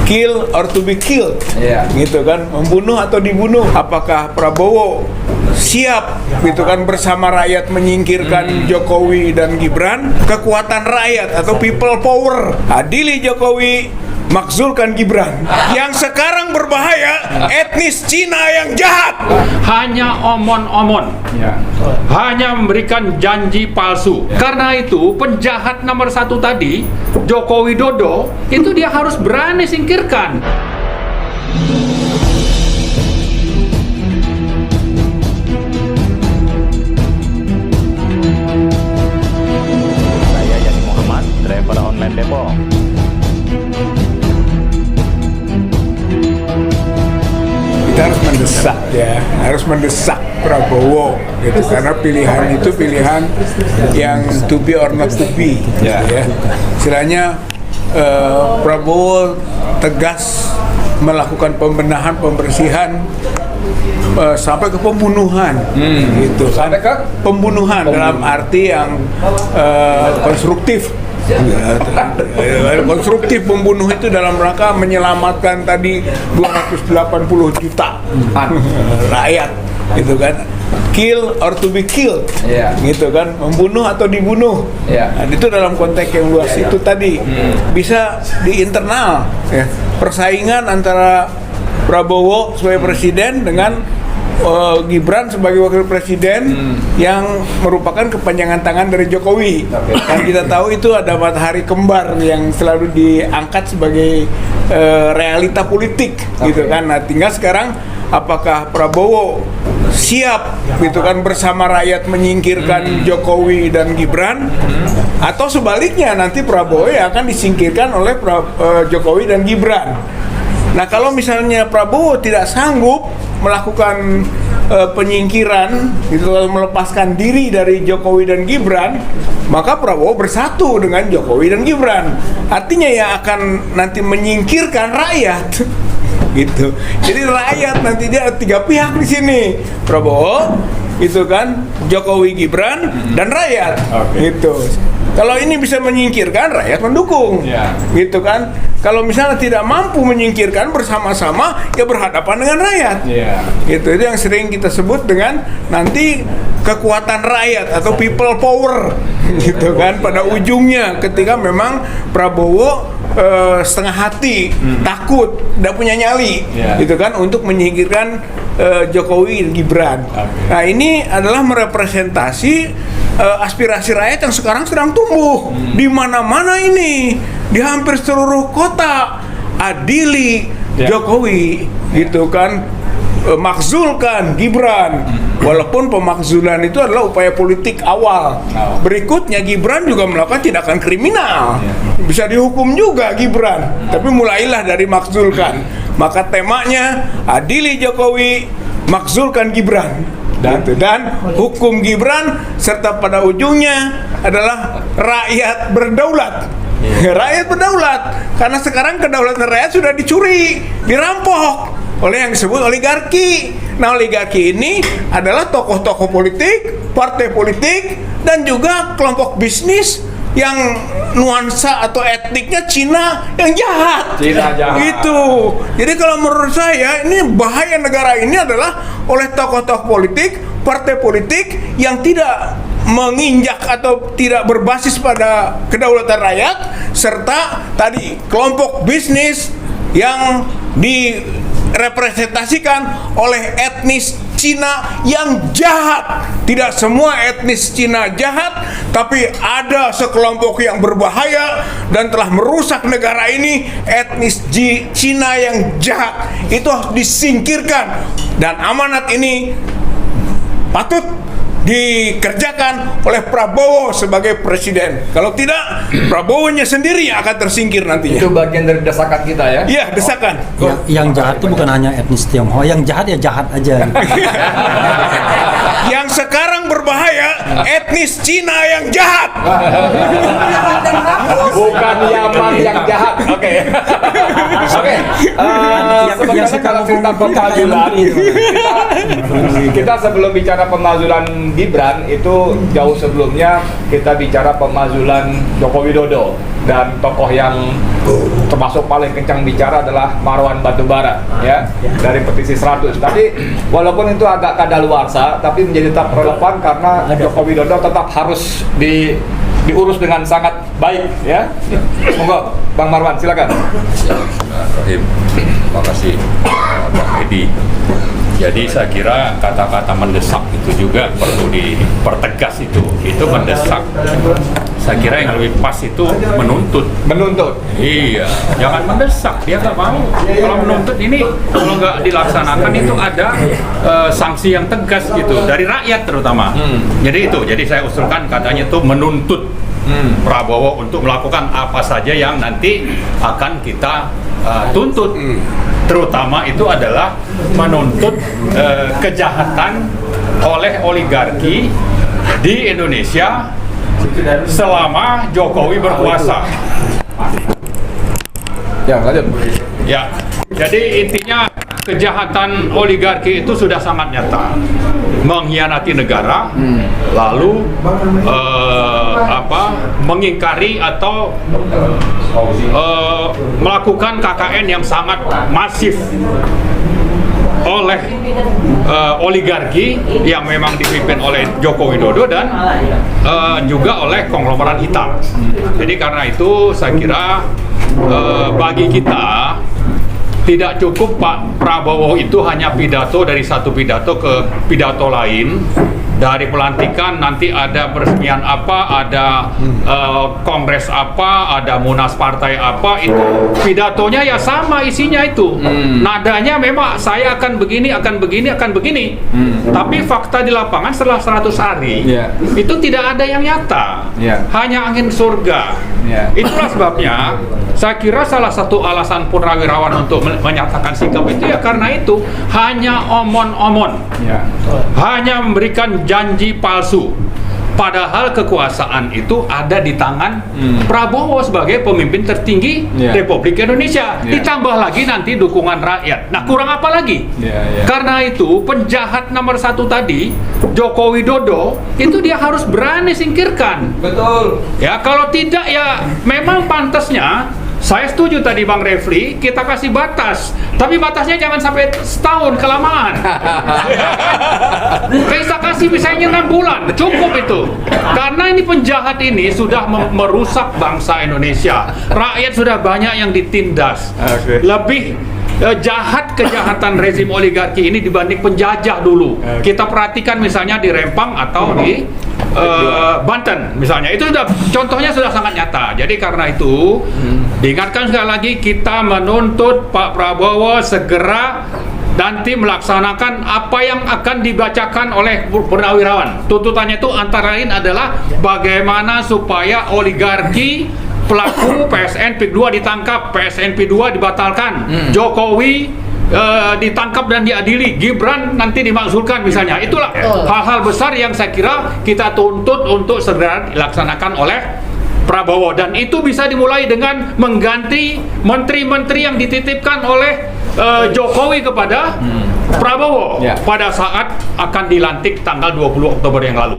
kill or to be killed, gitu kan, membunuh atau dibunuh. Apakah Prabowo siap, gitu kan, bersama rakyat menyingkirkan Jokowi dan Gibran? Kekuatan rakyat atau people power, adili Jokowi, makzulkan Gibran. Yang sekarang berbahaya, etnis Cina yang jahat. Hanya omon-omon, hanya memberikan janji palsu. Karena itu penjahat nomor satu tadi, Joko Widodo, itu dia harus berani singkirkan. Saya Yani Muhammad, driver online Depok. Kita harus mendesak, ya, harus mendesak Prabowo, gitu, karena pilihan itu pilihan yang to be or not to be, gitu, ya. Istilahnya Prabowo tegas melakukan pembenahan, pembersihan sampai ke pembunuhan, gitu, sampai ke pembunuhan dalam arti yang konstruktif. Konstruktif membunuh itu dalam rangka menyelamatkan tadi 280 juta rakyat, gitu kan, kill or to be killed, gitu kan, membunuh atau dibunuh. Nah, itu dalam konteks yang luas itu tadi bisa di internal, ya, persaingan antara Prabowo sebagai presiden dengan Gibran sebagai wakil presiden yang merupakan kepanjangan tangan dari Jokowi. Dan kita tahu itu ada matahari kembar yang selalu diangkat sebagai realita politik, gitu kan. Nah, tinggal sekarang apakah Prabowo siap, gitu kan, bersama rakyat menyingkirkan Jokowi dan Gibran, atau sebaliknya nanti Prabowo yang akan disingkirkan oleh Jokowi dan Gibran. Nah, kalau misalnya Prabowo tidak sanggup melakukan penyingkiran, gitu, melepaskan diri dari Jokowi dan Gibran, maka Prabowo bersatu dengan Jokowi dan Gibran. Artinya yang akan nanti menyingkirkan rakyat, gitu. Jadi rakyat nanti dia ada tiga pihak di sini, Prabowo, itu kan, Jokowi, Gibran, dan rakyat, gitu. Kalau ini bisa menyingkirkan, rakyat mendukung, gitu kan. Kalau misalnya tidak mampu menyingkirkan bersama-sama, ya berhadapan dengan rakyat. Itu yang sering kita sebut dengan nanti kekuatan rakyat atau people power, gitu kan. Pada ujungnya ketika memang Prabowo setengah hati, takut, tidak punya nyali, gitu kan, untuk menyingkirkan Jokowi dan Gibran. Nah, ini adalah merepresentasi aspirasi rakyat yang sekarang sedang tumbuh di mana-mana ini, di hampir seluruh kota. Adili Jokowi, gitu kan, makzulkan Gibran. Walaupun pemakzulan itu adalah upaya politik awal. Berikutnya Gibran juga melakukan tindakan kriminal, bisa dihukum juga Gibran. Tapi mulailah dari makzulkan. Maka temanya adili Jokowi, makzulkan Gibran. Dan hukum Gibran, serta pada ujungnya adalah rakyat berdaulat. Rakyat berdaulat, karena sekarang kedaulatan rakyat sudah dicuri, dirampok oleh yang disebut oligarki. Nah, oligarki ini adalah tokoh-tokoh politik, partai politik, dan juga kelompok bisnis yang nuansa atau etniknya Cina yang jahat. Gitu. Jadi kalau menurut saya ini bahaya negara ini adalah oleh tokoh-tokoh politik, partai politik yang tidak menginjak atau tidak berbasis pada kedaulatan rakyat, serta tadi kelompok bisnis yang direpresentasikan oleh etnis Cina yang jahat. Tidak semua etnis Cina jahat, tapi ada sekelompok yang berbahaya dan telah merusak negara ini, etnis Cina yang jahat. Itu harus disingkirkan, dan amanat ini patut dikerjakan oleh Prabowo sebagai presiden. Kalau tidak, Prabowo-nya sendiri yang akan tersingkir nantinya. Itu bagian dari desakan kita, ya? Iya, desakan. Yang jahat itu bukan hanya etnis Tionghoa, yang jahat ya jahat aja. Yang sekarang berbahaya, etnis Cina yang jahat. Bukan Yaman yang jahat. Oke. Sebenarnya kalau cerita pemazulan, kita sebelum bicara pemazulan Gibran, itu jauh sebelumnya kita bicara pemazulan Joko Widodo dan tokoh yang termasuk paling kencang bicara adalah Marwan Batubara ya dari petisi 100. Tapi walaupun itu agak kadaluarsa, tapi menjadi tetap relevan karena Joko Widodo tetap harus diurus dengan sangat baik ya. Monggo Bang Marwan silakan. Bismillahirrahmanirrahim. Terima kasih Bang Edi. Jadi saya kira kata-kata mendesak itu juga perlu dipertegas itu mendesak. Saya kira yang lebih pas itu menuntut. Iya, jangan mendesak, dia nggak mau. Kalau menuntut ini, kalau nggak dilaksanakan itu ada sanksi yang tegas gitu dari rakyat terutama. Jadi saya usulkan katanya itu menuntut Prabowo untuk melakukan apa saja yang nanti akan kita tuntut. Terutama itu adalah menuntut kejahatan oleh oligarki di Indonesia selama Jokowi berkuasa. Ya, lanjut. Ya, jadi intinya kejahatan oligarki itu sudah sangat nyata, mengkhianati negara, lalu mengingkari atau melakukan KKN yang sangat masif oleh oligarki yang memang dipimpin oleh Joko Widodo dan juga oleh konglomerat hitam. Jadi karena itu saya kira bagi kita tidak cukup Pak Prabowo itu hanya pidato dari satu pidato ke pidato lain. Dari pelantikan nanti ada peresmian apa, ada kongres apa, ada munas partai apa, itu pidatonya ya sama isinya itu. Nadanya memang saya akan begini, akan begini, akan begini. Tapi fakta di lapangan setelah 100 hari itu tidak ada yang nyata. Hanya angin surga. Itulah sebabnya saya kira salah satu alasan Purnawirawan untuk menyatakan sikap itu ya karena itu hanya omon-omon. Hanya memberikan janji palsu. Padahal kekuasaan itu ada di tangan Prabowo sebagai pemimpin tertinggi Republik Indonesia. Ditambah lagi nanti dukungan rakyat. Nah, kurang apa lagi? Karena itu penjahat nomor 1 tadi, Joko Widodo, itu dia harus berani singkirkan. Betul. Ya, kalau tidak ya memang pantasnya. Saya setuju tadi Bang Refli, kita kasih batas. Tapi batasnya jangan sampai setahun kelamaan. Kita kasih misalnya 6 bulan, cukup itu. Karena ini penjahat ini sudah merusak bangsa Indonesia. Rakyat sudah banyak yang ditindas. Lebih jahat kejahatan rezim oligarki ini dibanding penjajah dulu. Kita perhatikan misalnya di Rempang atau di Banten misalnya, itu sudah contohnya sudah sangat nyata. Jadi karena itu diingatkan sekali lagi, kita menuntut Pak Prabowo segera nanti melaksanakan apa yang akan dibacakan oleh Purnawirawan. Tuntutannya itu antara lain adalah bagaimana supaya oligarki pelaku PSN PIK 2 ditangkap, PSN PIK 2 dibatalkan, Jokowi ditangkap dan diadili, Gibran nanti dimakzulkan misalnya. Itulah hal-hal besar yang saya kira kita tuntut untuk segera dilaksanakan oleh Prabowo, dan itu bisa dimulai dengan mengganti menteri-menteri yang dititipkan oleh Jokowi kepada Prabowo pada saat akan dilantik tanggal 20 Oktober yang lalu.